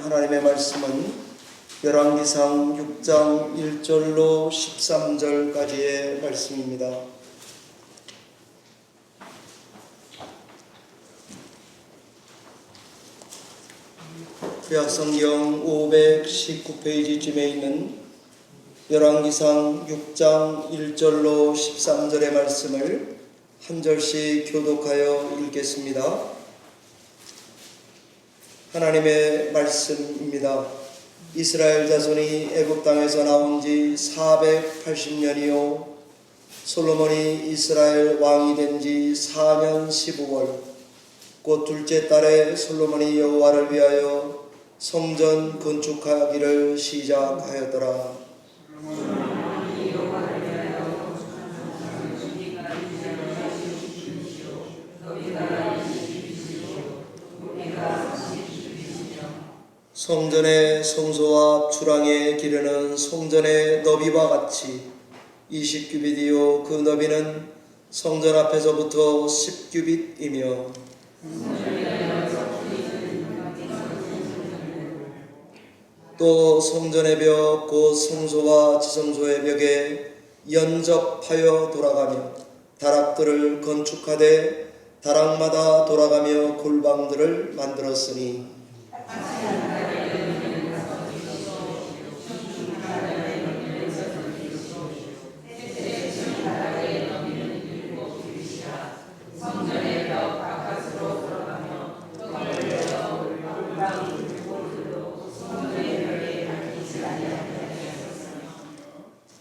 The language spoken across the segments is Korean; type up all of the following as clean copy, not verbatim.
하나님의 말씀은 열왕기상 6장 1절로 13절까지의 말씀입니다. 구약성경 519페이지쯤에 있는 열왕기상 6장 1절로 13절의 말씀을 한 절씩 교독하여 읽겠습니다. 하나님의 말씀입니다. 이스라엘 자손이 애굽 땅에서 나온 지 480년이요 솔로몬이 이스라엘 왕이 된 지 4년 15월 곧 둘째 달에 솔로몬이 여호와를 위하여 성전 건축하기를 시작하였더라. 성전의 성소와 주랑의 기르는 성전의 너비와 같이 20규빗이요 그 너비는 성전 앞에서부터 10규빗이며 또 성전의 벽 곧 성소와 지성소의 벽에 연접하여 돌아가며 다락들을 건축하되 다락마다 돌아가며 골방들을 만들었으니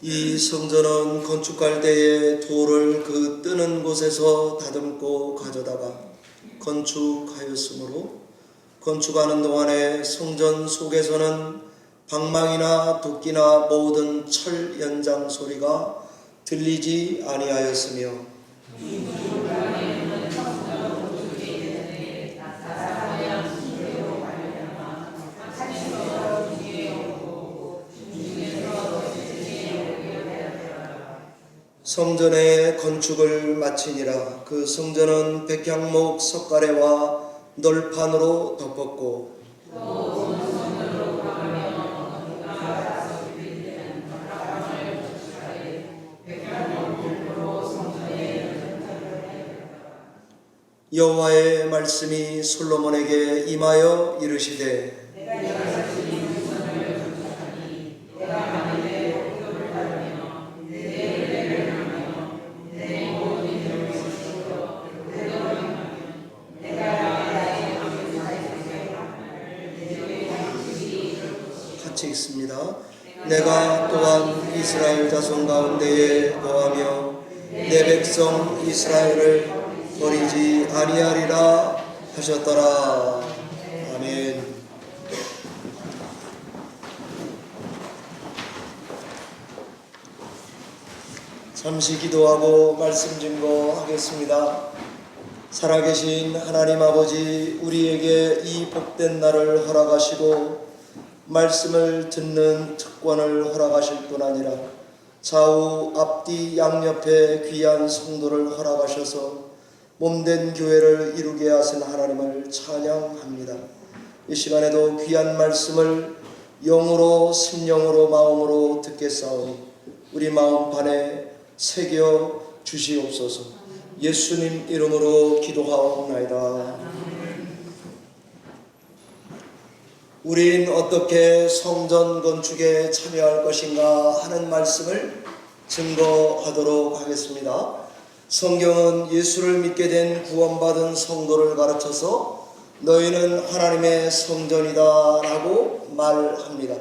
이 성전은 건축할 때에 돌을 그 뜨는 곳에서 다듬고 가져다가 건축하였으므로 건축하는 동안에 성전 속에서는 방망이나 도끼나 모든 철 연장 소리가 들리지 아니하였으며 성전의 건축을 마치니라. 그 성전은 백향목 석가래와 널판으로 덮었고 여호와의 말씀이 솔로몬에게 임하여 이르시되 있습니다. 내가 또한 이스라엘 자손 가운데에 거하며 내 백성 이스라엘을 버리지 아니하리라 하셨더라. 아멘. 잠시 기도하고 말씀 증거하겠습니다. 살아계신 하나님 아버지, 우리에게 이 복된 날을 허락하시고 말씀을 듣는 특권을 허락하실 뿐 아니라 좌우 앞뒤 양옆에 귀한 성도를 허락하셔서 몸된 교회를 이루게 하신 하나님을 찬양합니다. 이 시간에도 귀한 말씀을 영으로 심령으로 마음으로 듣겠사오니 우리 마음판에 새겨 주시옵소서. 예수님 이름으로 기도하옵나이다. 우린 어떻게 성전 건축에 참여할 것인가 하는 말씀을 증거하도록 하겠습니다. 성경은 예수를 믿게 된 구원받은 성도를 가르쳐서 너희는 하나님의 성전이다 라고 말합니다.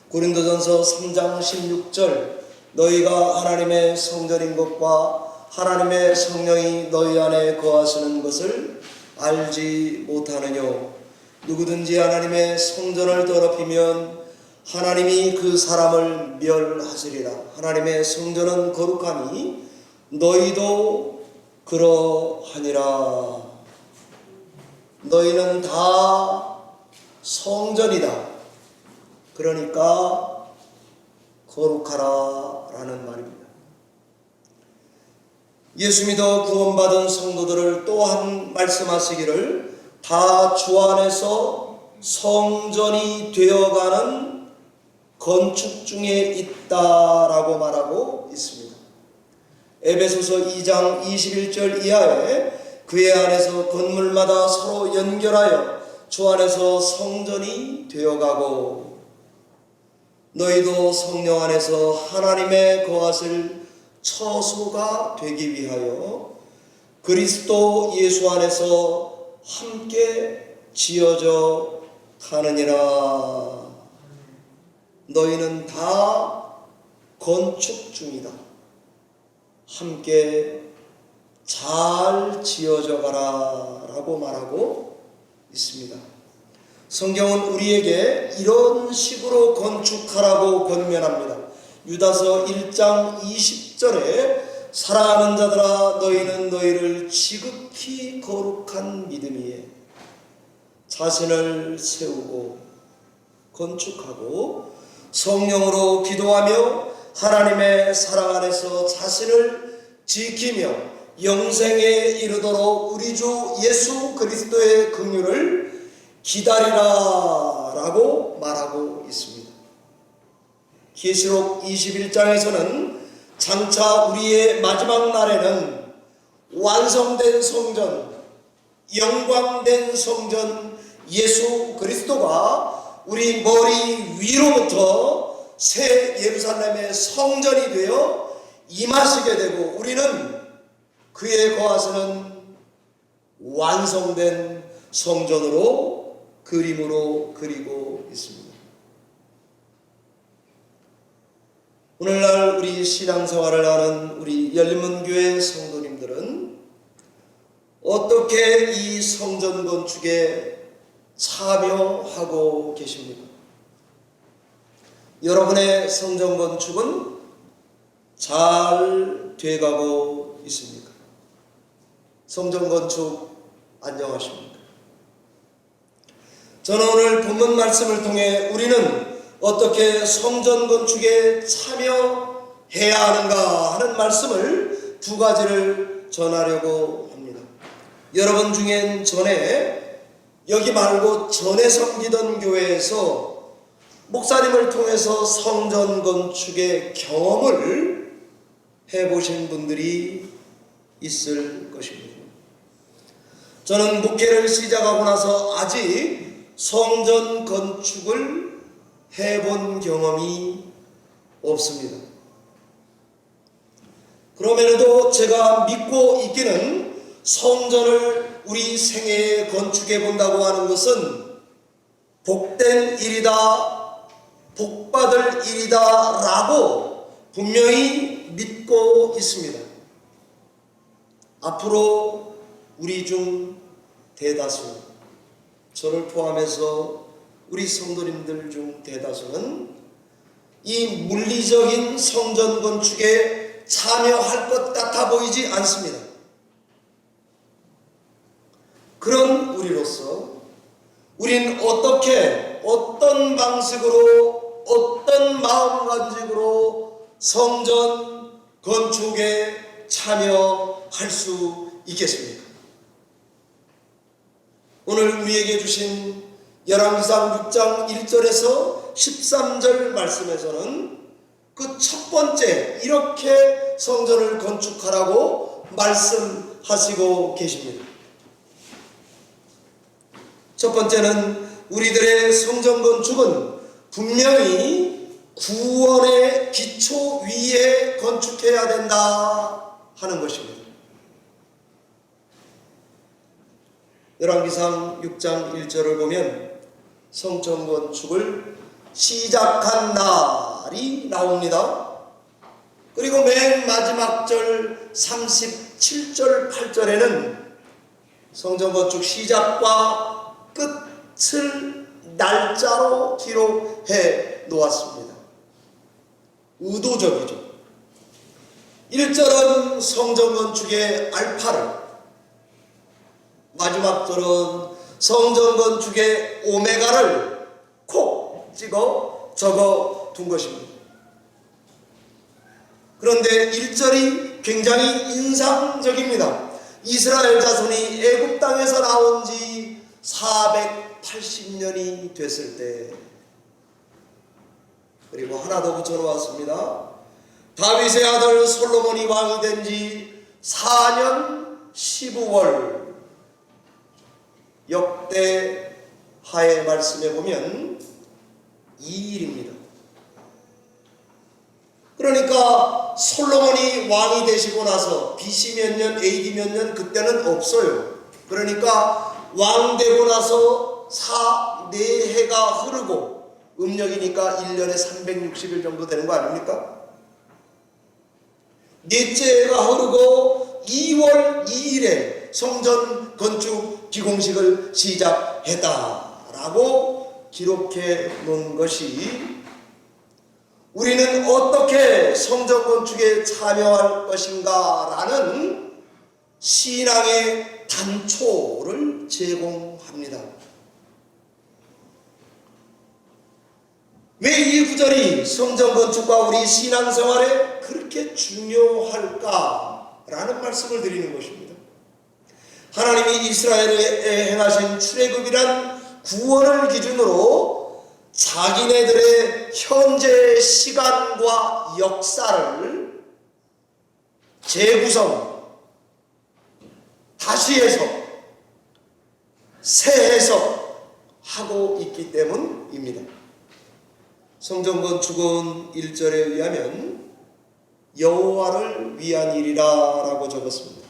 고린도전서 3장 16절 너희가 하나님의 성전인 것과 하나님의 성령이 너희 안에 거하시는 것을 알지 못하느뇨. 누구든지 하나님의 성전을 더럽히면 하나님이 그 사람을 멸하시리라. 하나님의 성전은 거룩하니 너희도 그러하니라. 너희는 다 성전이다. 그러니까 거룩하라 라는 말입니다. 예수 믿어 구원받은 성도들을 또한 말씀하시기를 다 주 안에서 성전이 되어가는 건축 중에 있다라고 말하고 있습니다. 에베소서 2장 21절 이하에 그의 안에서 건물마다 서로 연결하여 주 안에서 성전이 되어가고 너희도 성령 안에서 하나님의 거하실 처소가 되기 위하여 그리스도 예수 안에서 함께 지어져 가느니라. 너희는 다 건축 중이다. 함께 잘 지어져 가라 라고 말하고 있습니다. 성경은 우리에게 이런 식으로 건축하라고 권면합니다. 유다서 1장 20절에 사랑하는 자들아 너희는 너희를 지극히 거룩한 믿음 위에 자신을 세우고 건축하고 성령으로 기도하며 하나님의 사랑 안에서 자신을 지키며 영생에 이르도록 우리 주 예수 그리스도의 긍휼을 기다리라 라고 말하고 있습니다. 계시록 21장에서는 장차 우리의 마지막 날에는 완성된 성전, 영광된 성전 예수 그리스도가 우리 머리 위로부터 새 예루살렘의 성전이 되어 임하시게 되고 우리는 그의 거하시는 완성된 성전으로 그림으로 그리고 있습니다. 오늘날 우리 신앙생활을 하는 우리 열린문교회 성도님들은 어떻게 이 성전 건축에 참여하고 계십니까? 여러분의 성전 건축은 잘 돼가고 있습니까? 성전 건축 안녕하십니까? 저는 오늘 본문 말씀을 통해 우리는 어떻게 성전 건축에 참여해야 하는가 하는 말씀을 두 가지를 전하려고 합니다. 여러분 중엔 전에 여기 말고 전에 섬기던 교회에서 목사님을 통해서 성전 건축의 경험을 해보신 분들이 있을 것입니다. 저는 목회를 시작하고 나서 아직 성전 건축을 해본 경험이 없습니다. 그럼에도 제가 믿고 있기는 성전을 우리 생애에 건축해 본다고 하는 것은 복된 일이다, 복받을 일이다 라고 분명히 믿고 있습니다. 앞으로 우리 중 대다수, 저를 포함해서 우리 성도님들 중 대다수는 이 물리적인 성전 건축에 참여할 것 같아 보이지 않습니다. 그런 우리로서 우린 어떻게 어떤 방식으로 어떤 마음가짐으로 성전 건축에 참여할 수 있겠습니까? 오늘 우리에게 주신 열왕기상 6장 1절에서 13절 말씀에서는 그 첫 번째 이렇게 성전을 건축하라고 말씀하시고 계십니다. 첫 번째는 우리들의 성전 건축은 분명히 구원의 기초 위에 건축해야 된다 하는 것입니다. 열왕기상 6장 1절을 보면 성전 건축을 시작한 날이 나옵니다. 그리고 맨 마지막 절 37절 8절에는 성전 건축 시작과 끝을 날짜로 기록해 놓았습니다. 의도적이죠. 1절은 성전 건축의 알파를, 마지막 절은 성전 건축의 오메가를 콕 찍어 적어 둔 것입니다. 그런데 1절이 굉장히 인상적입니다. 이스라엘 자손이 애굽 땅에서 나온 지 480년이 됐을 때, 그리고 하나 더 붙여놓았습니다. 다윗의 아들 솔로몬이 왕이 된 지 4년 15월, 역대하의 말씀에 보면 2일입니다. 그러니까 솔로몬이 왕이 되시고 나서 BC 몇 년, AD 몇 년 그때는 없어요. 그러니까 왕 되고 나서 4해가 흐르고 음력이니까 1년에 360일 정도 되는 거 아닙니까? 넷째 해가 흐르고 2월 2일에 성전 건축 기공식을 시작했다라고 기록해 놓은 것이, 우리는 어떻게 성전 건축에 참여할 것인가 라는 신앙의 단초를 제공합니다. 왜 이 구절이 성전 건축과 우리 신앙생활에 그렇게 중요할까 라는 말씀을 드리는 것입니다. 하나님이 이스라엘에 행하신 출애굽이란 구원을 기준으로 자기네들의 현재 시간과 역사를 재구성, 다시 해석, 새 해석하고 있기 때문입니다. 성전 건축은 1절에 의하면 여호와를 위한 일이라 라고 적었습니다.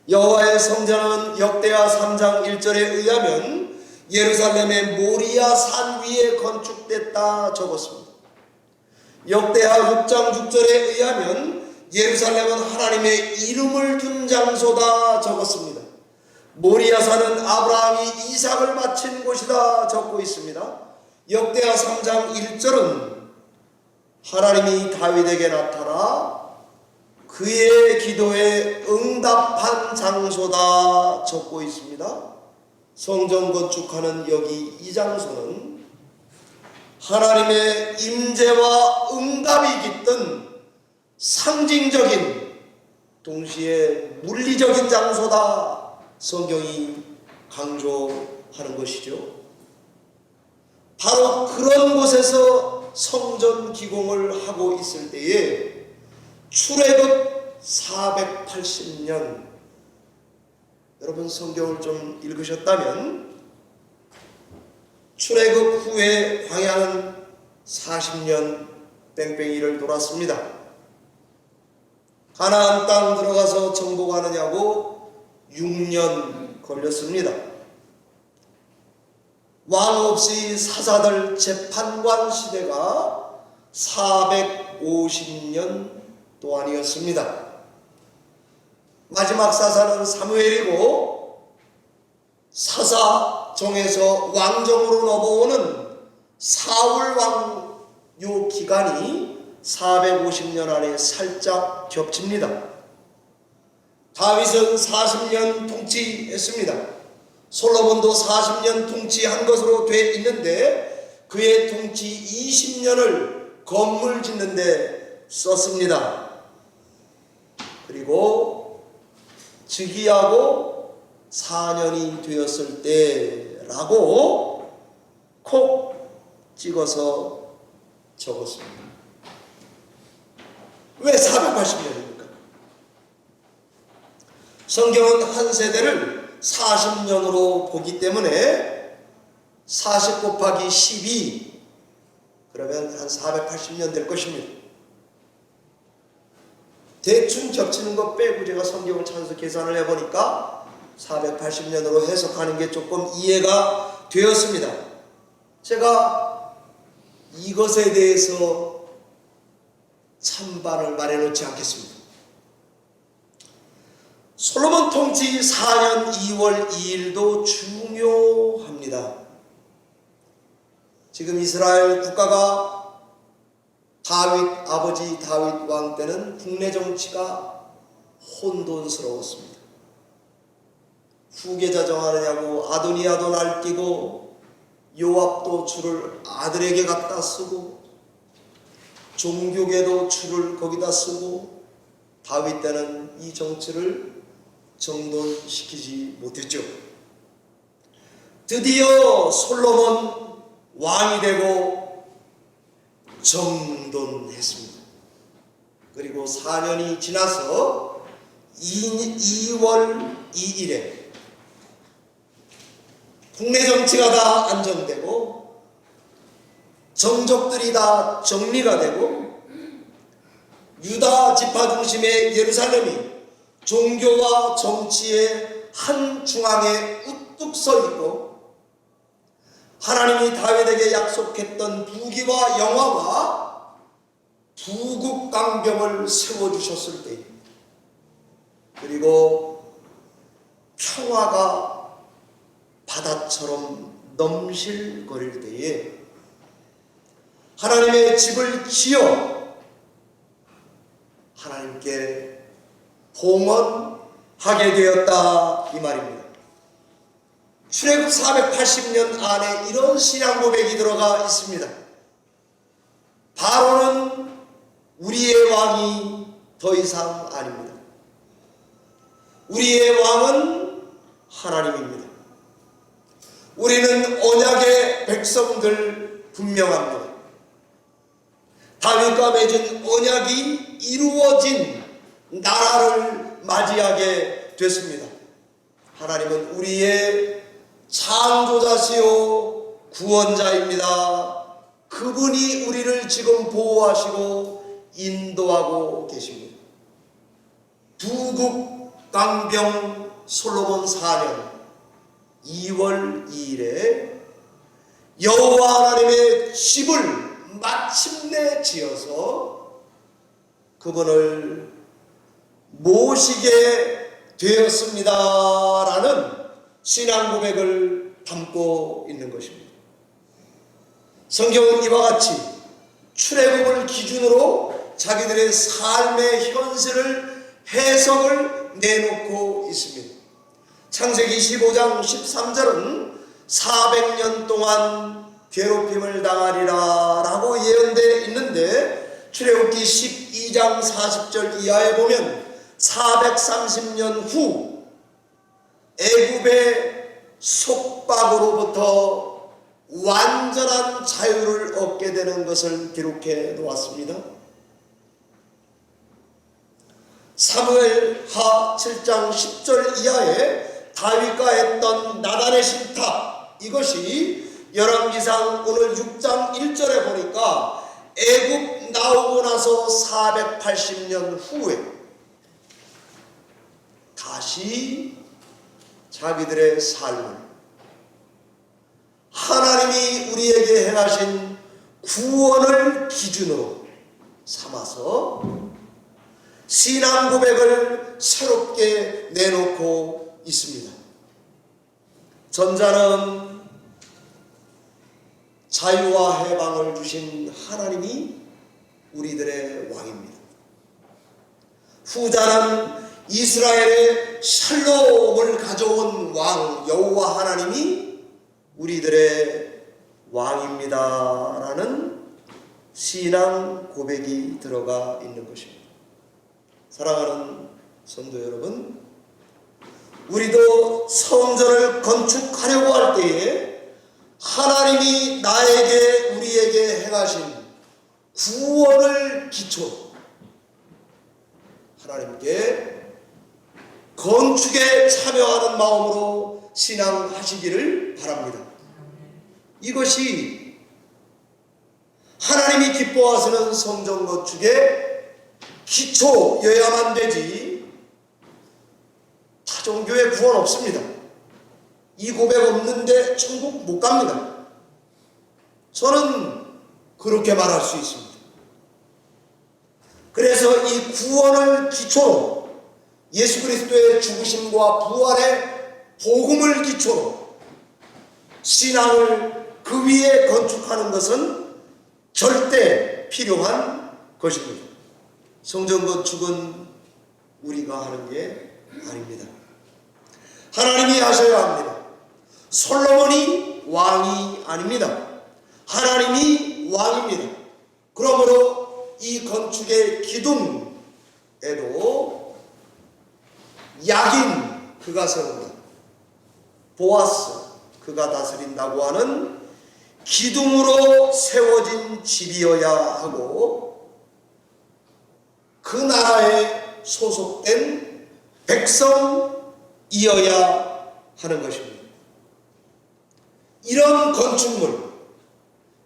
여호와의 성전은 역대하 3장 1절에 의하면 예루살렘의 모리아 산 위에 건축됐다 적었습니다. 역대하 6장 6절에 의하면 예루살렘은 하나님의 이름을 둔 장소다 적었습니다. 모리아 산은 아브라함이 이삭을 바친 곳이다 적고 있습니다. 역대하 3장 1절은 하나님이 다윗에게 나타나 그의 기도에 응답한 장소다 적고 있습니다. 성전 건축하는 여기 이 장소는 하나님의 임재와 응답이 깃든 상징적인, 동시에 물리적인 장소다 성경이 강조하는 것이죠. 바로 그런 곳에서 성전 기공을 하고 있을 때에 출애굽 480년, 여러분 성경을 좀 읽으셨다면 출애굽 후에 광야는 40년 뺑뺑이를 돌았습니다. 가나안 땅 들어가서 정복하느냐고 6년 걸렸습니다. 왕 없이 사사들 재판관 시대가 450년 동안이었습니다. 마지막 사사는 사무엘이고, 사사 정에서 왕정으로 넘어오는 사울 왕 요 기간이 450년 안에 살짝 겹칩니다. 다윗은 40년 통치했습니다. 솔로몬도 40년 통치한 것으로 돼 있는데 그의 통치 20년을 건물 짓는 데 썼습니다. 그리고 즉위하고 4년이 되었을 때라고 콕 찍어서 적었습니다. 왜 480년입니까? 성경은 한 세대를 40년으로 보기 때문에 40 곱하기 12, 그러면 한 480년 될 것입니다. 대충 겹치는 것 빼고 제가 성경을 찾아서 계산을 해보니까 480년으로 해석하는 게 조금 이해가 되었습니다. 제가 이것에 대해서 찬반을 말해놓지 않겠습니다. 솔로몬 통치 4년 2월 2일도 중요합니다. 지금 이스라엘 국가가 아버지 다윗 왕 때는 국내 정치가 혼돈스러웠습니다. 후계자 정하느냐고 아도니아도 날뛰고, 요압도 줄을 아들에게 갖다 쓰고, 종교계도 줄을 거기다 쓰고, 다윗 때는 이 정치를 정돈시키지 못했죠. 드디어 솔로몬 왕이 되고 정돈했습니다. 그리고 4년이 지나서 2월 2일에 국내 정치가 다 안정되고 정적들이 다 정리가 되고 유다 지파 중심의 예루살렘이 종교와 정치의 한 중앙에 우뚝 서 있고 하나님이 다윗에게 약속했던 부귀와 영화와 부국강병을 세워주셨을 때, 그리고 평화가 바다처럼 넘실거릴 때에 하나님의 집을 지어 하나님께 봉헌하게 되었다, 이 말입니다. 출애굽 480년 안에 이런 신앙 고백이 들어가 있습니다. 바로는 우리의 왕이 더 이상 아닙니다. 우리의 왕은 하나님입니다. 우리는 언약의 백성들 분명합니다. 다윗과 맺은 언약이 이루어진 나라를 맞이하게 됐습니다. 하나님은 우리의 창조자시요 구원자입니다. 그분이 우리를 지금 보호하시고 인도하고 계십니다. 부국강병 솔로몬 4년 2월 2일에 여호와 하나님의 집을 마침내 지어서 그분을 모시게 되었습니다라는 신앙 고백을 담고 있는 것입니다. 성경은 이와 같이 출애굽을 기준으로 자기들의 삶의 현실을 해석을 내놓고 있습니다. 창세기 15장 13절은 400년 동안 괴롭힘을 당하리라 라고 예언되어 있는데, 출애굽기 12장 40절 이하에 보면 430년 후 애굽의 속박으로부터 완전한 자유를 얻게 되는 것을 기록해 놓았습니다. 사무엘하 7장 10절 이하에 다윗과 했던 나단의 신탁, 이것이 열왕기상 오늘 6장 1절에 보니까 애굽 나오고 나서 480년 후에 다시 자기들의 삶을 하나님이 우리에게 행하신 구원을 기준으로 삼아서 신앙 고백을 새롭게 내놓고 있습니다. 전자는 자유와 해방을 주신 하나님이 우리들의 왕입니다. 후자는 이스라엘의 샬롬을 가져온 왕 여호와 하나님이 우리들의 왕입니다라는 신앙 고백이 들어가 있는 것입니다. 사랑하는 성도 여러분, 우리도 성전을 건축하려고 할 때에 하나님이 나에게 우리에게 행하신 구원을 기초로 하나님께 건축에 참여하는 마음으로 신앙하시기를 바랍니다. 이것이 하나님이 기뻐하시는 성전 건축의 기초여야만 되지, 타종교의 구원 없습니다. 이 고백 없는데 천국 못 갑니다. 저는 그렇게 말할 수 있습니다. 그래서 이 구원을 기초로 예수 그리스도의 죽으심과 부활의 복음을 기초로 신앙을 그 위에 건축하는 것은 절대 필요한 것입니다. 성전 건축은 우리가 하는 게 아닙니다. 하나님이 하셔야 합니다. 솔로몬이 왕이 아닙니다. 하나님이 왕입니다. 그러므로 이 건축의 기둥에도 야긴 그가 세운다, 보아스 그가 다스린다고 하는 기둥으로 세워진 집이어야 하고 그 나라에 소속된 백성이어야 하는 것입니다. 이런 건축물,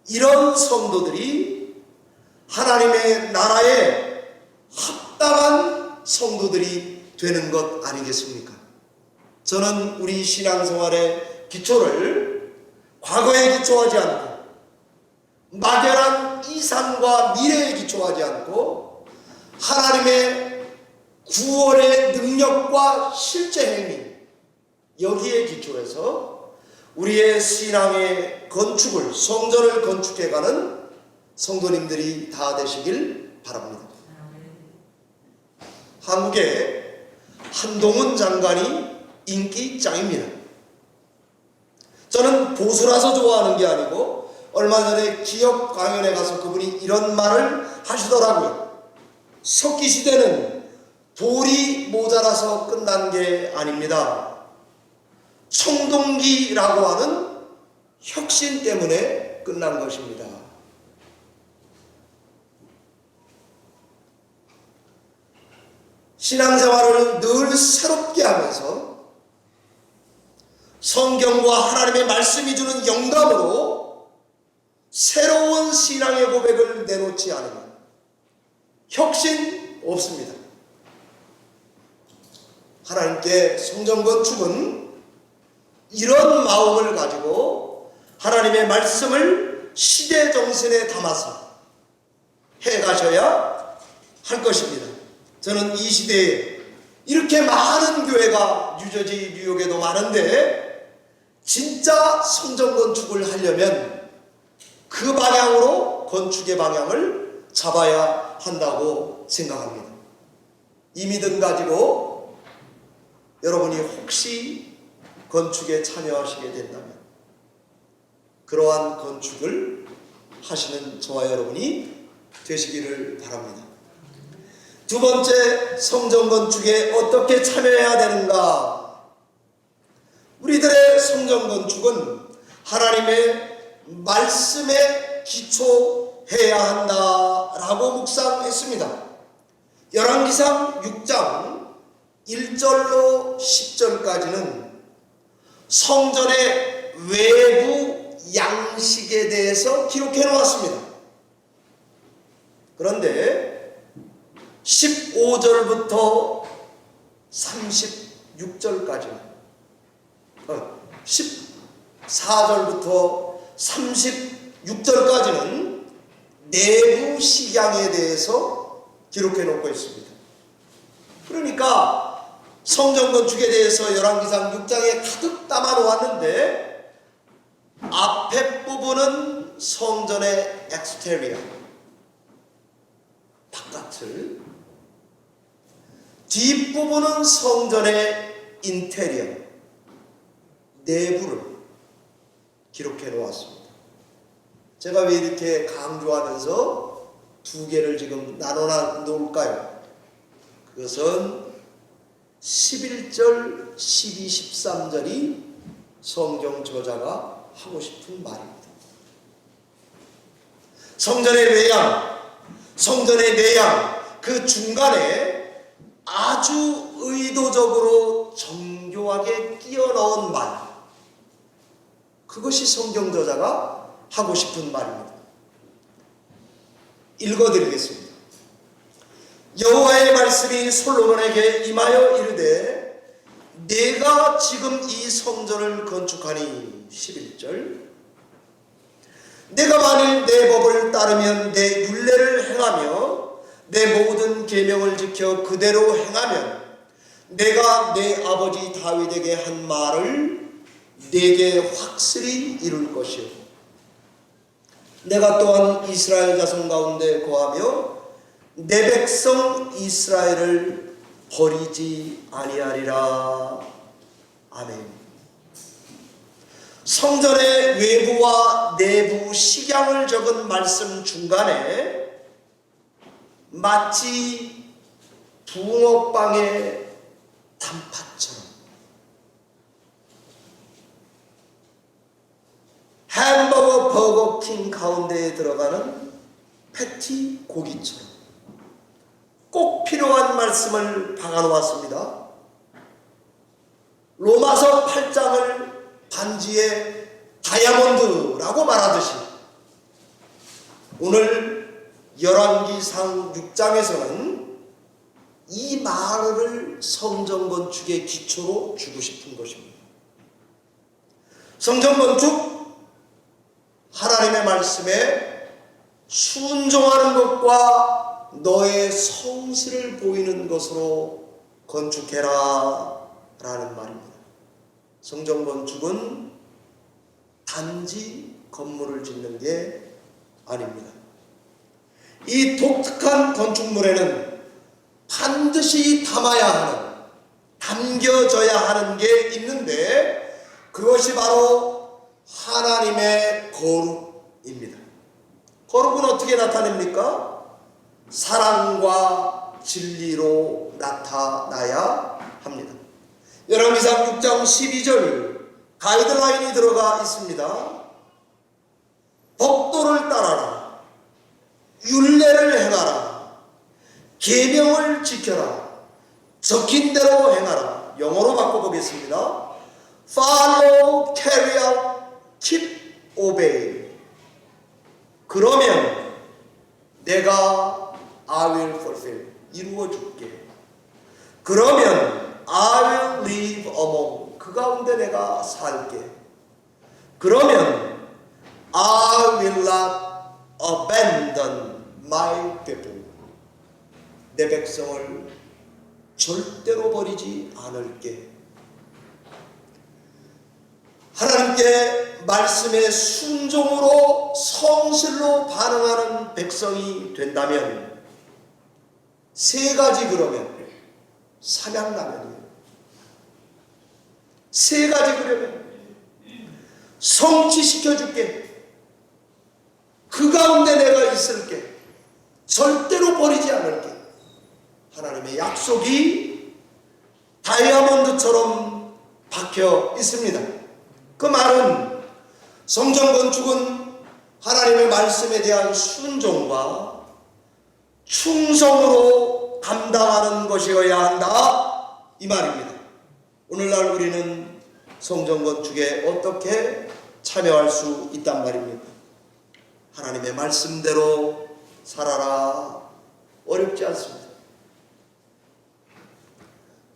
이런 성도들이 하나님의 나라에 합당한 성도들이 되는 것 아니겠습니까? 저는 우리 신앙생활의 기초를 과거에 기초하지 않고 막연한 이상과 미래에 기초하지 않고 하나님의 구원의 능력과 실제 행위 여기에 기초해서 우리의 신앙의 건축을 성전을 건축해가는 성도님들이 다 되시길 바랍니다. 한국의 한동훈 장관이 인기 짱입니다. 저는 보수라서 좋아하는 게 아니고 얼마 전에 기업 강연에 가서 그분이 이런 말을 하시더라고요. 석기 시대는 돌이 모자라서 끝난 게 아닙니다. 청동기라고 하는 혁신 때문에 끝난 것입니다. 신앙생활을 늘 새롭게 하면서 성경과 하나님의 말씀이 주는 영감으로 새로운 신앙의 고백을 내놓지 않으면 혁신 없습니다. 하나님께 성전 건축은 이런 마음을 가지고 하나님의 말씀을 시대 정신에 담아서 해가셔야 할 것입니다. 저는 이 시대에 이렇게 많은 교회가 뉴저지, 뉴욕에도 많은데 진짜 성전 건축을 하려면 그 방향으로 건축의 방향을 잡아야 한다고 생각합니다. 이 믿음 가지고 여러분이 혹시 건축에 참여하시게 된다면 그러한 건축을 하시는 저와 여러분이 되시기를 바랍니다. 두 번째, 성전 건축에 어떻게 참여해야 되는가? 우리들의 성전 건축은 하나님의 말씀에 기초해야 한다라고 묵상했습니다. 열왕기상 6장 1절로 10절까지는 성전의 외부 양식에 대해서 기록해 놓았습니다. 그런데 15절부터 36절까지는 14절부터 36절까지는 내부 식양에 대해서 기록해 놓고 있습니다. 그러니까 성전 건축에 대해서 열왕기상 6장에 가득 담아 놓았는데 앞에 부분은 성전의 엑스테리어 바깥을, 뒷부분은 성전의 인테리어 내부를 기록해 놓았습니다. 제가 왜 이렇게 강조하면서 두 개를 지금 나눠 놓을까요? 그것은 11절, 12, 13절이 성경 저자가 하고 싶은 말입니다. 성전의 외양, 성전의 내양, 그 중간에 아주 의도적으로 정교하게 끼워 넣은 말, 그것이 성경 저자가 하고 싶은 말입니다. 읽어드리겠습니다. 여호와의 말씀이 솔로몬에게 임하여 이르되 내가 지금 이 성전을 건축하니 11절 내가 만일 내 법을 따르면 내 율례를 행하며 내 모든 계명을 지켜 그대로 행하면 내가 내 아버지 다윗에게 한 말을 내게 확실히 이룰 것이요 내가 또한 이스라엘 자손 가운데 거하며 내 백성 이스라엘을 버리지 아니하리라. 아멘. 성전의 외부와 내부 식양을 적은 말씀 중간에 마치 붕어빵의 단팥처럼 햄버거 버거킹 가운데에 들어가는 패티 고기처럼 꼭 필요한 말씀을 박아놓았습니다. 로마서 8장을 반지의 다이아몬드라고 말하듯이 오늘 열왕기상 6장에서는 이 말을 성전 건축의 기초로 주고 싶은 것입니다. 성전 건축, 하나님의 말씀에 순종하는 것과 너의 성실을 보이는 것으로 건축해라 라는 말입니다. 성전 건축은 단지 건물을 짓는 게 아닙니다. 이 독특한 건축물에는 반드시 담아야 하는, 담겨져야 하는 게 있는데 그것이 바로 하나님의 거룩입니다. 거룩은 어떻게 나타냅니까? 사랑과 진리로 나타나야 합니다. 열왕기상 6장 12절 가이드라인이 들어가 있습니다. 법도를 따라라. 율례를 행하라. 계명을 지켜라. 적힌 대로 행하라. 영어로 바꿔보겠습니다. Follow, carry out, keep, obey. 그러면 내가 I will fulfill, 이루어줄게. 그러면 I will live among, 그 가운데 내가 살게. 그러면 I will not abandon my people, 내 백성을 절대로 버리지 않을게. 하나님께 말씀의 순종으로 성실로 반응하는 백성이 된다면 세 가지, 그러면 삼양라면이에요. 세 가지 그러면 성취시켜줄게. 그 가운데 내가 있을게. 절대로 버리지 않을게. 하나님의 약속이 다이아몬드처럼 박혀 있습니다. 그 말은 성전 건축은 하나님의 말씀에 대한 순종과 충성으로 감당하는 것이어야 한다, 이 말입니다. 오늘날 우리는 성전 건축에 어떻게 참여할 수 있단 말입니까? 하나님의 말씀대로 살아라. 어렵지 않습니다.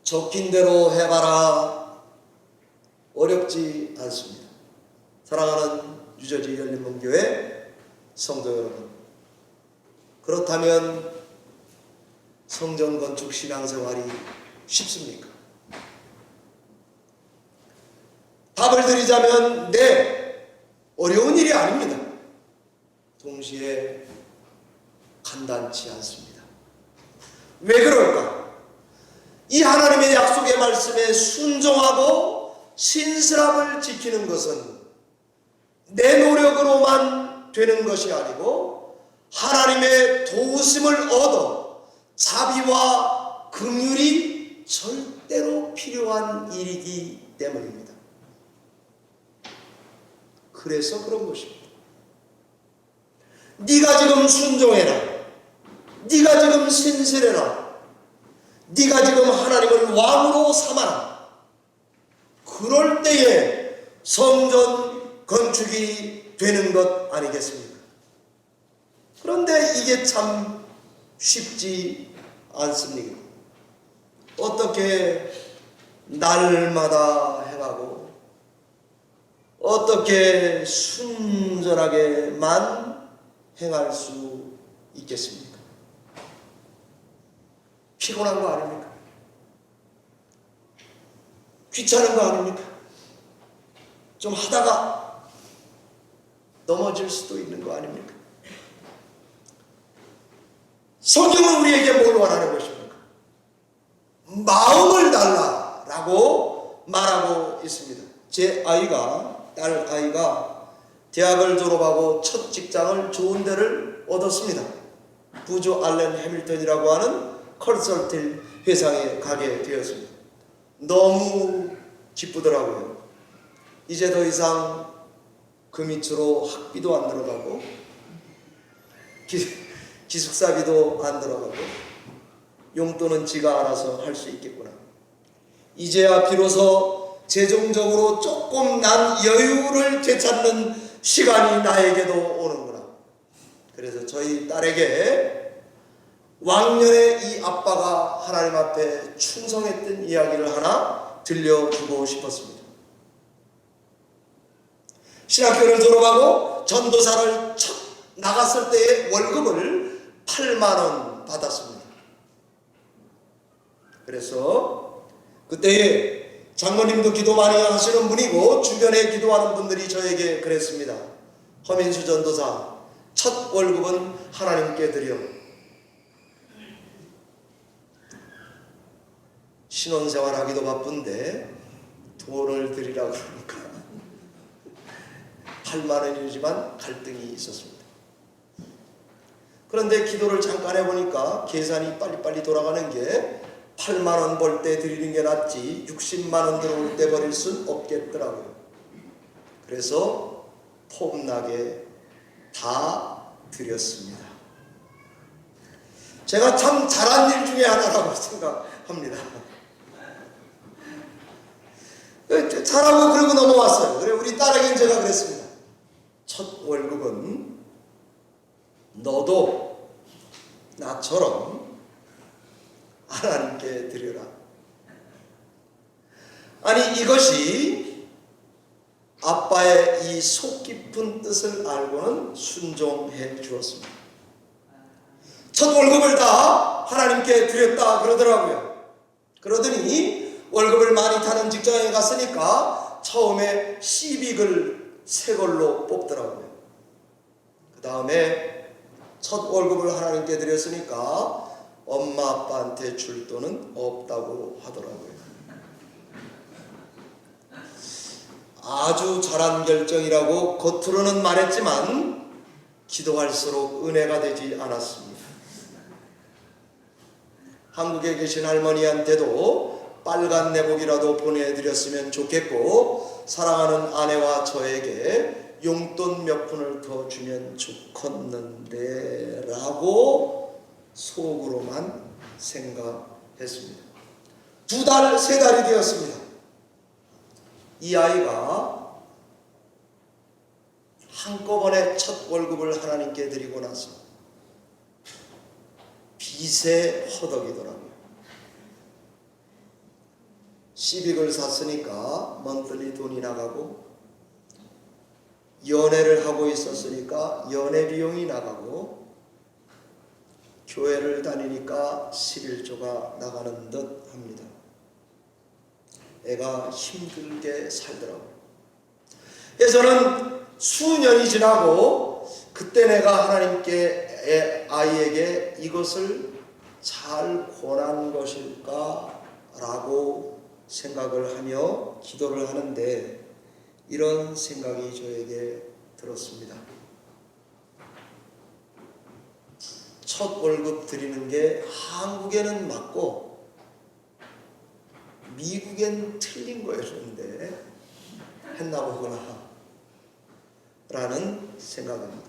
적힌 대로 해봐라. 어렵지 않습니다. 사랑하는 유저지 열린문교회 성도 여러분, 그렇다면 성전 건축 신앙생활이 쉽습니까? 답을 드리자면 네, 어려운 일이 아닙니다. 동시에 간단치 않습니다. 왜 그럴까? 이 하나님의 약속의 말씀에 순종하고 신실함을 지키는 것은 내 노력으로만 되는 것이 아니고 하나님의 도우심을 얻어 자비와 긍휼이 절대로 필요한 일이기 때문입니다. 그래서 그런 것입니다. 네가 지금 순종해라. 네가 지금 신실해라. 네가 지금 하나님을 왕으로 삼아라. 그럴 때에 성전 건축이 되는 것 아니겠습니까? 그런데 이게 참 쉽지 않습니까? 어떻게 날마다 행하고 어떻게 순전하게만 행할 수 있겠습니까? 피곤한 거 아닙니까? 귀찮은 거 아닙니까? 좀 하다가 넘어질 수도 있는 거 아닙니까? 성경은 우리에게 뭘 원하는 것입니까? 마음을 달라라고 말하고 있습니다. 제 아이가, 딸 아이가 대학을 졸업하고 첫 직장을 좋은 데를 얻었습니다. 부주 알렌 해밀턴이라고 하는 컨설팅 회사에 가게 되었습니다. 너무 기쁘더라고요. 이제 더 이상 그 밑으로 학비도 안 들어가고 기숙사비도 안 들어가고 용돈은 지가 알아서 할 수 있겠구나. 이제야 비로소 재정적으로 조금 난 여유를 되찾는 시간이 나에게도 오는구나. 그래서 저희 딸에게 왕년에 이 아빠가 하나님 앞에 충성했던 이야기를 하나 들려주고 싶었습니다. 신학교를 졸업하고 전도사를 첫 나갔을 때의 월급을 8만 원 받았습니다. 그래서 그때 장모님도 기도 많이 하시는 분이고 주변에 기도하는 분들이 저에게 그랬습니다. 허민수 전도사, 첫 월급은 하나님께 드려. 신혼생활 하기도 바쁜데 돈을 드리라고 그러니까 8만 원이지만 갈등이 있었습니다. 그런데 기도를 잠깐 해보니까 계산이 빨리빨리 돌아가는 게 8만 원 벌 때 드리는 게 낫지 60만 원 들어올 때 버릴 순 없겠더라고요. 그래서 폼나게 다 드렸습니다. 제가 참 잘한 일 중에 하나라고 생각합니다. 잘하고 그러고 넘어왔어요. 그래 우리 딸에게는 제가 그랬습니다. 첫 월급은 너도 나처럼 하나님께 드려라. 아니 이것이 아빠의 이 속 깊은 뜻을 알고는 순종해 주었습니다. 첫 월급을 다 하나님께 드렸다 그러더라고요. 그러더니 월급을 많이 타는 직장에 갔으니까 처음에 시빅을 새 걸로 뽑더라고요. 그 다음에 첫 월급을 하나님께 드렸으니까 엄마 아빠한테 줄 돈은 없다고 하더라고요. 아주 잘한 결정이라고 겉으로는 말했지만 기도할수록 은혜가 되지 않았습니다. 한국에 계신 할머니한테도 빨간 내복이라도 보내드렸으면 좋겠고 사랑하는 아내와 저에게 용돈 몇 푼을 더 주면 좋겠는데 라고 속으로만 생각했습니다. 2달, 3달이 되었습니다. 이 아이가 한꺼번에 첫 월급을 하나님께 드리고 나서 빚에 허덕이더라고요. 시빅을 샀으니까 먼틀리 돈이 나가고 연애를 하고 있었으니까 연애 비용이 나가고 교회를 다니니까 11조가 나가는 듯 합니다. 애가 힘들게 살더라고요. 그래서 저는 수년이 지나고 그때 내가 하나님께 아이에게 이것을 잘 권한 것일까 라고 생각을 하며 기도를 하는데 이런 생각이 저에게 들었습니다. 첫 월급 드리는 게 한국에는 맞고 미국엔 틀린 거였는데 했나 보구나 라는 생각입니다.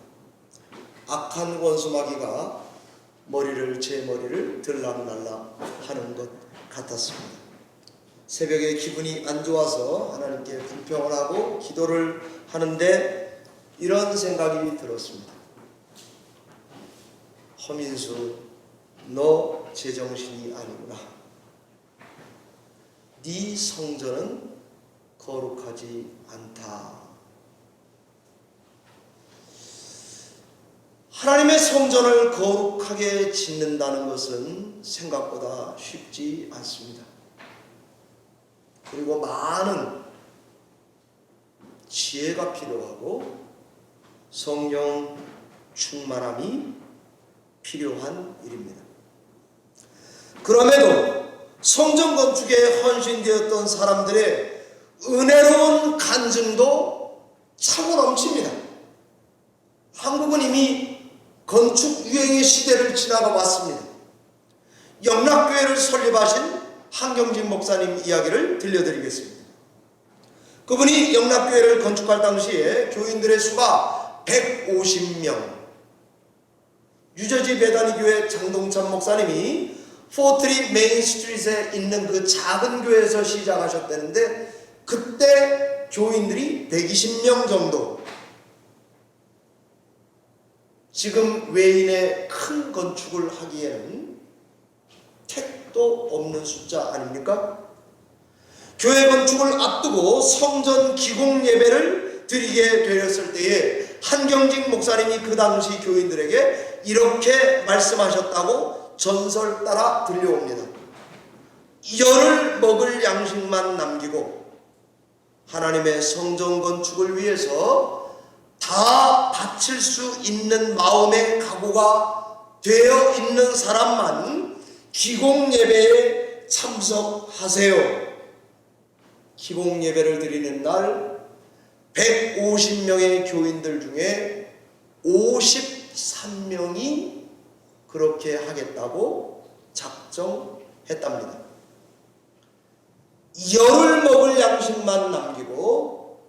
악한 원수마귀가 제 머리를 들락날락 하는 것 같았습니다. 새벽에 기분이 안 좋아서 하나님께 불평을 하고 기도를 하는데 이런 생각이 들었습니다. 허민수, 너 제정신이 아니구나. 네 성전은 거룩하지 않다. 하나님의 성전을 거룩하게 짓는다는 것은 생각보다 쉽지 않습니다. 그리고 많은 지혜가 필요하고 성령 충만함이 필요한 일입니다. 그럼에도 성전 건축에 헌신되었던 사람들의 은혜로운 간증도 차고 넘칩니다. 한국은 이미 건축 유행의 시대를 지나가 왔습니다. 영락교회를 설립하신 한경진 목사님 이야기를 들려드리겠습니다. 그분이 영락교회를 건축할 당시에 교인들의 수가 150명. 뉴저지 베다니 교회 장동찬 목사님이 포트리 메인 스트리트에 있는 그 작은 교회에서 시작하셨다는데 그때 교인들이 120명 정도. 지금 외인의 큰 건축을 하기에는 택도 없는 숫자 아닙니까? 교회 건축을 앞두고 성전 기공 예배를 드리게 되었을 때에 한경직 목사님이 그 당시 교인들에게 이렇게 말씀하셨다고 전설 따라 들려옵니다. 열을 먹을 양식만 남기고 하나님의 성전 건축을 위해서 다 바칠 수 있는 마음의 각오가 되어 있는 사람만 기공 예배에 참석하세요. 기공 예배를 드리는 날 150명의 교인들 중에 53명이 그렇게 하겠다고 작정했답니다. 열을 먹을 양식만 남기고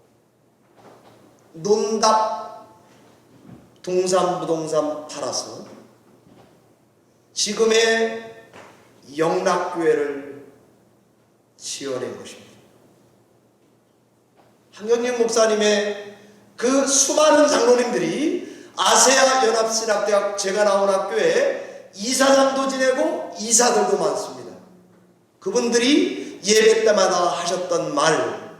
논답 동산 부동산 팔아서 지금의 영락교회를 지어낸 것입니다. 한경직 목사님의 그 수많은 장로님들이 아세아 연합신학대학 제가 나온 학교에 이사장도 지내고 이사들도 많습니다. 그분들이 예배 때마다 하셨던 말,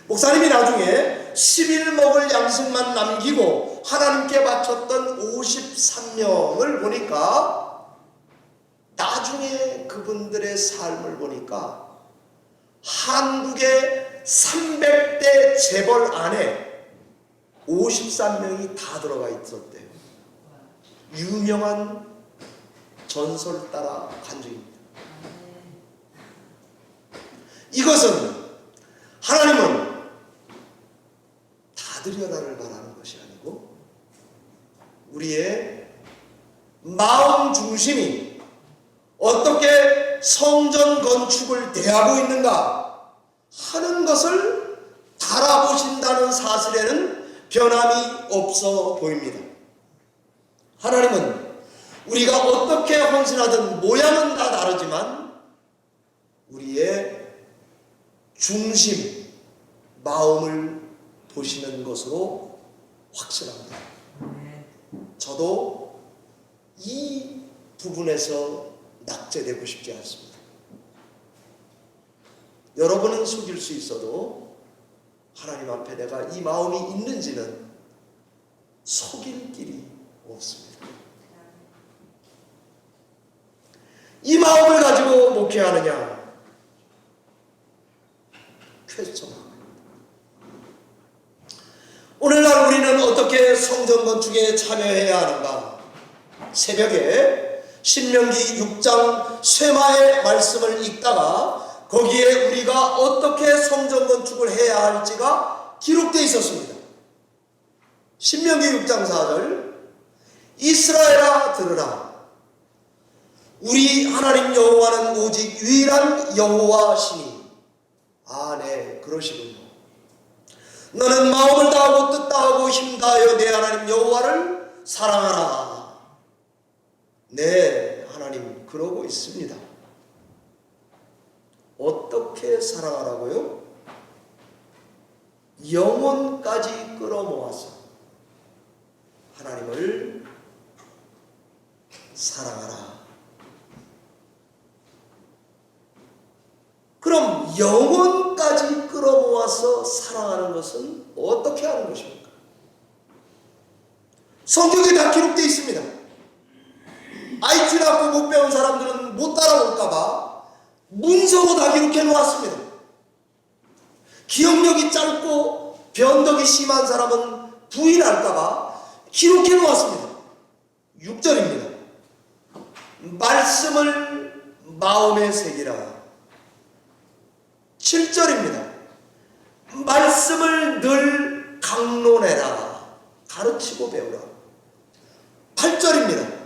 목사님이 나중에 10일 먹을 양식만 남기고 하나님께 바쳤던 53명을 보니까 나중에 그분들의 삶을 보니까 한국의 300대 재벌 안에 53명이 다 들어가 있었대요. 유명한 전설 따라 간증입니다. 이것은 하나님은 다 드려라를 바라는 것이 아니고 우리의 마음 중심이 어떻게 성전 건축을 대하고 있는가 하는 것을 달아보신다는 사실에는 변함이 없어 보입니다. 하나님은 우리가 어떻게 헌신하든 모양은 다 다르지만 우리의 중심, 마음을 보시는 것으로 확신합니다. 저도 이 부분에서 낙제되고 싶지 않습니다. 여러분은 속일 수 있어도 하나님 앞에 내가 이 마음이 있는지는 속일 길이 없습니다. 이 마음을 가지고 목회하느냐? 퀘스천합니다. 오늘날 우리는 어떻게 성전 건축에 참여해야 하는가? 새벽에 신명기 6장 쇠마의 말씀을 읽다가 거기에 우리가 어떻게 성전 건축을 해야 할지가 기록되어 있었습니다. 신명기 6장 4절 이스라엘아 들으라. 우리 하나님 여호와는 오직 유일한 여호와시니. 네, 그러시군요. 너는 마음을 다하고 뜻 다하고 힘 다하여 내 하나님 여호와를 사랑하라. 네, 하나님 그러고 있습니다. 어떻게 사랑하라고요? 영혼까지 끌어모아서 하나님을 사랑하라. 그럼 영혼까지 끌어모아서 사랑하는 것은 어떻게 하는 것입니까? 성경에 다 기록되어 있습니다. IQ 낮고 못 배운 사람들은 못 따라올까봐 문서로 다 기록해 놓았습니다. 기억력이 짧고 변덕이 심한 사람은 부인할까봐 기록해 놓았습니다. 6절입니다. 말씀을 마음에 새기라. 7절입니다. 말씀을 늘 강론해라. 가르치고 배우라. 8절입니다.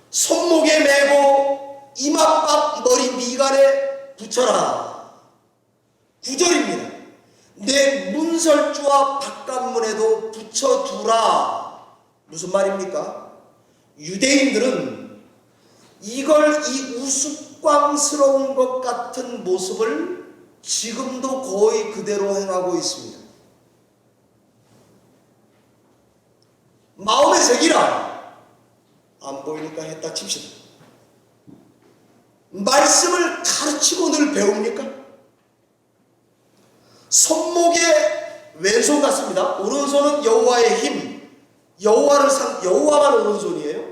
손목에 메고 이마박 머리 미간에 붙여라. 9절입니다. 내 문설주와 바깥문에도 붙여두라. 무슨 말입니까? 유대인들은 이걸 이 우스꽝스러운 것 같은 모습을 지금도 거의 그대로 행하고 있습니다. 마음의 색이라 안 보이니까 했다 칩시다. 말씀을 가르치고 늘 배웁니까? 손목에 왼손 같습니다. 오른손은 여호와의 힘, 여호와만 오른손이에요.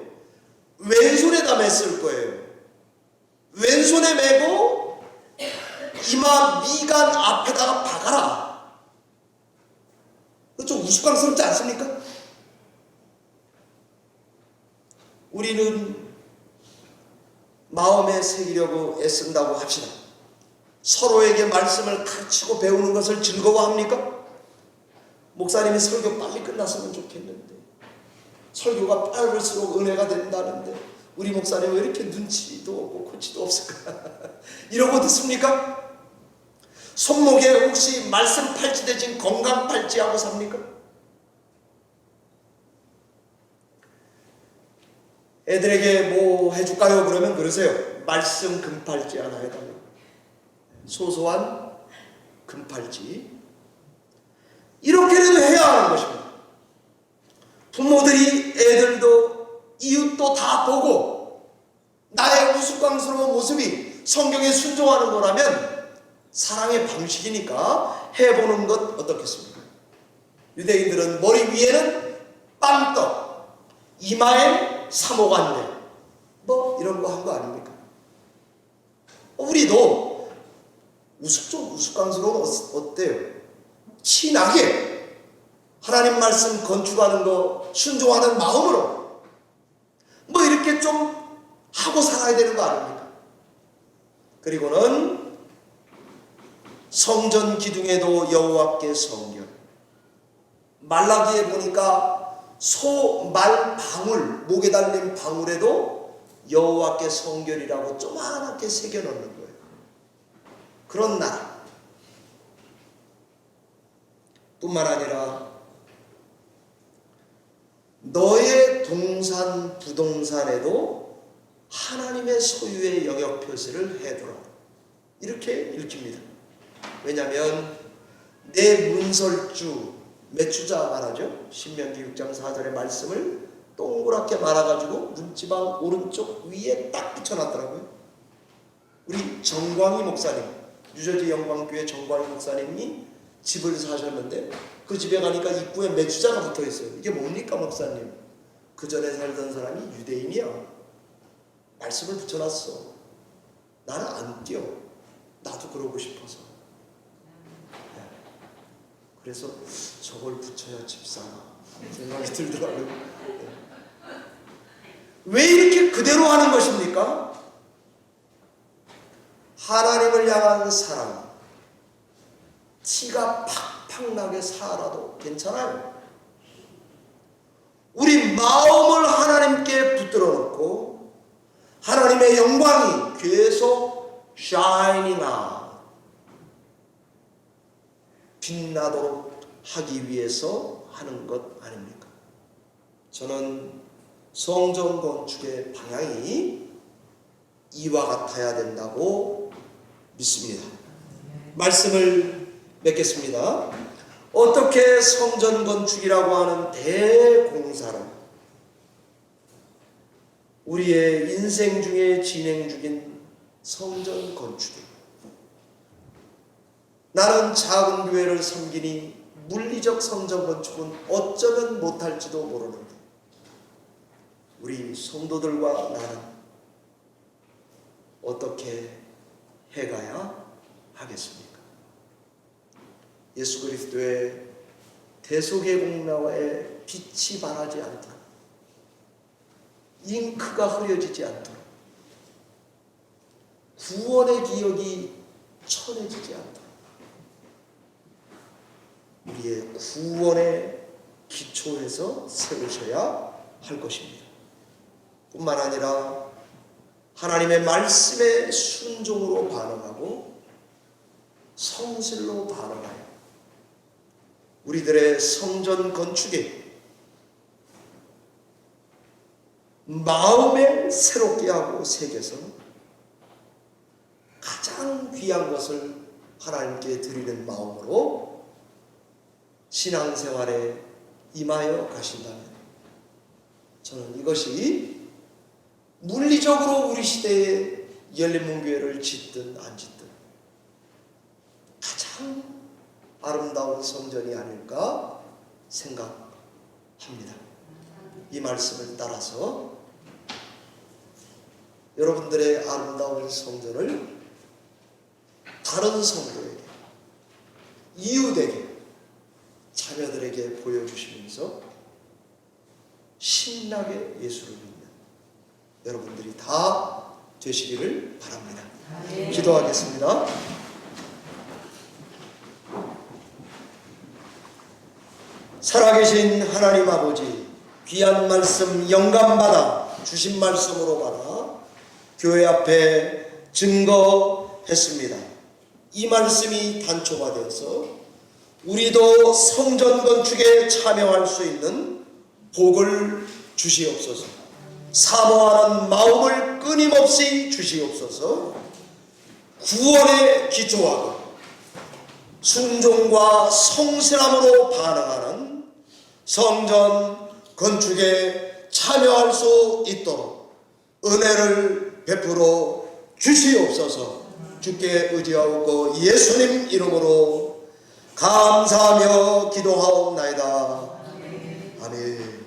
왼손에다 맸을 거예요. 왼손에 메고 이마 미간 앞에다가 박아라. 좀 우스꽝스럽지 않습니까? 우리는 마음에 새기려고 애쓴다고 합시다. 서로에게 말씀을 가르치고 배우는 것을 즐거워합니까? 목사님이 설교 빨리 끝났으면 좋겠는데, 설교가 빠를수록 은혜가 된다는데 우리 목사님 왜 이렇게 눈치도 없고 코치도 없을까? 이러고 듣습니까? 손목에 혹시 말씀 팔찌 대신 건강 팔찌하고 삽니까? 애들에게 뭐 해줄까요? 그러면 그러세요. 말씀 금팔찌 하나 해달라고. 소소한 금팔찌. 이렇게라도 해야 하는 것입니다. 부모들이 애들도 이웃도 다 보고 나의 우스꽝스러운 모습이 성경에 순종하는 거라면 사랑의 방식이니까 해보는 것 어떻겠습니까? 유대인들은 머리 위에는 빵떡, 이마엔 사모간대, 뭐 이런 거 한 거 아닙니까? 우리도 우스꽝스러운 어때요? 친하게 하나님 말씀 건축하는 거 순종하는 마음으로 뭐 이렇게 좀 하고 살아야 되는 거 아닙니까? 그리고는 성전 기둥에도 여호와께 성결. 말라기에 보니까 소 말 방울, 목에 달린 방울에도 여호와께 성결이라고 조그맣게 새겨놓는 거예요. 그런 나라. 뿐만 아니라 너의 동산 부동산에도 하나님의 소유의 영역 표시를 해두라. 이렇게 읽힙니다. 왜냐하면 내 문설주, 매추자 말하죠. 신명기 6장 4절의 말씀을 동그랗게 말아가지고 문지방 오른쪽 위에 딱 붙여놨더라고요. 우리 정광희 목사님, 뉴저지 영광교회 정광희 목사님이 집을 사셨는데 그 집에 가니까 입구에 매추자가 붙어있어요. 이게 뭡니까 목사님? 그 전에 살던 사람이 유대인이야. 말씀을 붙여놨어. 나는 안 뛰어. 나도 그러고 싶어서. 그래서 저걸 붙여야 집사나 생각이 들더라고요. 왜 이렇게 그대로 하는 것입니까? 하나님을 향한 사랑, 티가 팍팍 나게 살아도 괜찮아요. 우리 마음을 하나님께 붙들어 놓고 하나님의 영광이 계속 shining out, 빛나도록 하기 위해서 하는 것 아닙니까? 저는 성전 건축의 방향이 이와 같아야 된다고 믿습니다. 말씀을 맺겠습니다. 어떻게 성전 건축이라고 하는 대공사를 우리의 인생 중에 진행 중인 성전 건축이, 나는 작은 교회를 섬기니 물리적 성전 건축은 어쩌면 못할지도 모르는데 우리 성도들과 나는 어떻게 해가야 하겠습니까? 예수 그리스도의 대속의 빛이 바라지 않도록, 잉크가 흐려지지 않도록, 구원의 기억이 천해지지 않도록 우리의 구원의 기초에서 세우셔야 할 것입니다. 뿐만 아니라 하나님의 말씀에 순종으로 반응하고 성실로 반응하여 우리들의 성전 건축에 마음에 새롭게 하고 새겨서 가장 귀한 것을 하나님께 드리는 마음으로 신앙생활에 임하여 가신다면 저는 이것이 물리적으로 우리 시대에 열린문교회를 짓든 안 짓든 가장 아름다운 성전이 아닐까 생각합니다. 이 말씀을 따라서 여러분들의 아름다운 성전을 다른 성도에게, 이웃에게, 자녀들에게 보여주시면서 신나게 예수를 믿는 여러분들이 다 되시기를 바랍니다. 기도하겠습니다. 살아계신 하나님 아버지, 귀한 말씀 영감받아 주신 말씀으로 받아 교회 앞에 증거했습니다. 이 말씀이 단초가 되어서 우리도 성전 건축에 참여할 수 있는 복을 주시옵소서. 사모하는 마음을 끊임없이 주시옵소서. 구원에 기초하고 순종과 성실함으로 반응하는 성전 건축에 참여할 수 있도록 은혜를 베풀어 주시옵소서. 주께 의지하고 예수님 이름으로 감사하며 기도하옵나이다. 아멘.